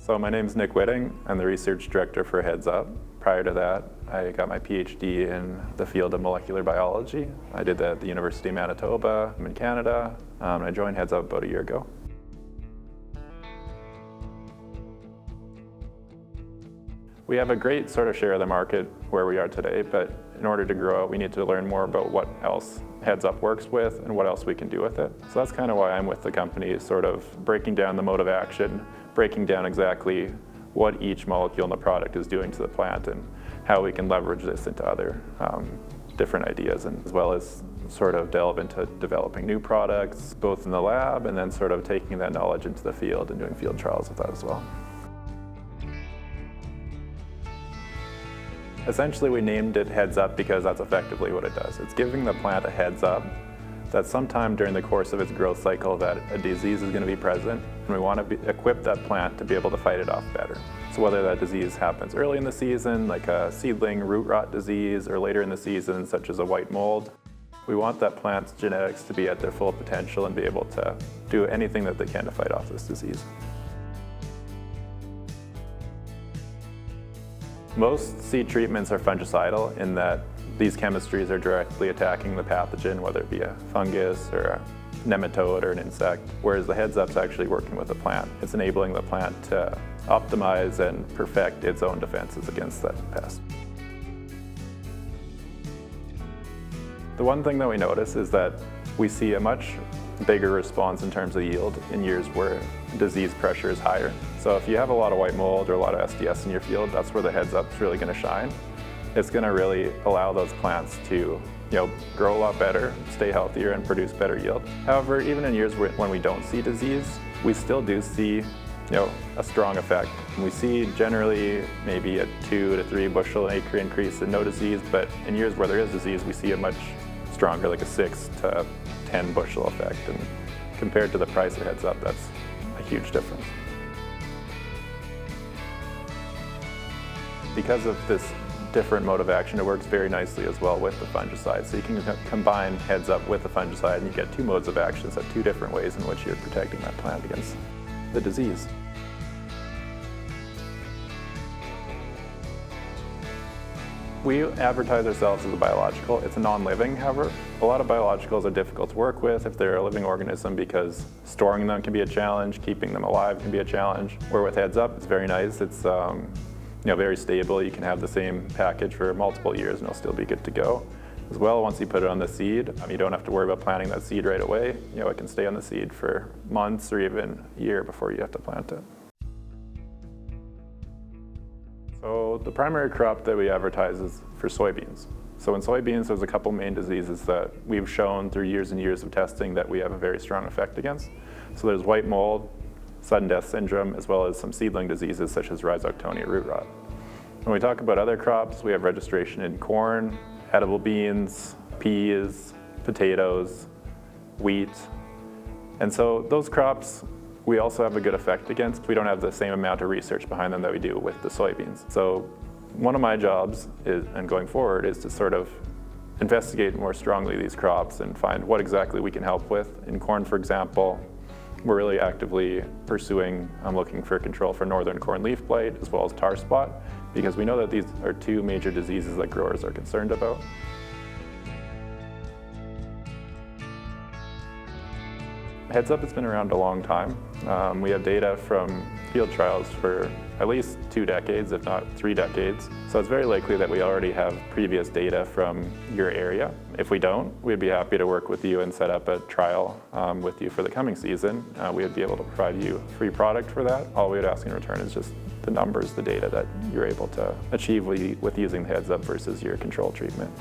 So my name is Wytinck. I'm the research director for Heads Up. Prior to that, I got my PhD in the field of molecular biology. I did that at the University of Manitoba. I'm in Canada. I joined Heads Up about a year ago. We have a great sort of share of the market where we are today, but in order to grow, we need to learn more about what else Heads Up works with and what else we can do with it. So that's kind of why I'm with the company, sort of breaking down the mode of action, breaking down exactly what each molecule in the product is doing to the plant and how we can leverage this into other different ideas, and as well as sort of delve into developing new products, both in the lab and then sort of taking that knowledge into the field and doing field trials with that as well. Essentially, we named it Heads Up because that's effectively what it does. It's giving the plant a heads up that sometime during the course of its growth cycle that a disease is going to be present, and we want to equip that plant to be able to fight it off better. So whether that disease happens early in the season, like a seedling root rot disease, or later in the season, such as a white mold, we want that plant's genetics to be at their full potential and be able to do anything that they can to fight off this disease. Most seed treatments are fungicidal in that these chemistries are directly attacking the pathogen, whether it be a fungus or a nematode or an insect, whereas the Heads Up's actually working with the plant. It's enabling the plant to optimize and perfect its own defenses against that pest. The one thing that we notice is that we see a much bigger response in terms of yield in years where disease pressure is higher. So if you have a lot of white mold or a lot of SDS in your field, that's where the Heads Up's really going to shine. It's going to really allow those plants to grow a lot better, stay healthier, and produce better yield. However, even in years when we don't see disease, we still do see a strong effect. We see generally maybe a 2 to 3 bushel an acre increase in no disease, but in years where there is disease, we see a much stronger, like a 6 to 10 bushel effect. And compared to the price of Heads Up, that's a huge difference. Because of this different mode of action, it works very nicely as well with the fungicide. So you can combine Heads Up with the fungicide and you get 2 modes of action, so 2 different ways in which you're protecting that plant against the disease. We advertise ourselves as a biological. It's a non-living, however. A lot of biologicals are difficult to work with if they're a living organism because storing them can be a challenge, keeping them alive can be a challenge. Where with Heads Up, it's very nice. It's very stable. You can have the same package for multiple years and it'll still be good to go. As well, once you put it on the seed, you don't have to worry about planting that seed right away. It can stay on the seed for months or even a year before you have to plant it. So the primary crop that we advertise is for soybeans. So in soybeans, there's a couple main diseases that we've shown through years and years of testing that we have a very strong effect against. So there's white mold, sudden death syndrome, as well as some seedling diseases such as Rhizoctonia root rot. When we talk about other crops, we have registration in corn, edible beans, peas, potatoes, wheat. And so those crops we also have a good effect against. We don't have the same amount of research behind them that we do with the soybeans. So one of my jobs and going forward is to sort of investigate more strongly these crops and find what exactly we can help with. In corn, for example, we're really actively pursuing, looking for control for northern corn leaf blight as well as tar spot, because we know that these are 2 major diseases that growers are concerned about. Heads Up has been around a long time. We have data from field trials for at least 2 decades, if not 3 decades. So it's very likely that we already have previous data from your area. If we don't, we'd be happy to work with you and set up a trial with you for the coming season. We would be able to provide you a free product for that. All we would ask in return is just the numbers, the data that you're able to achieve with using the Heads Up versus your control treatment.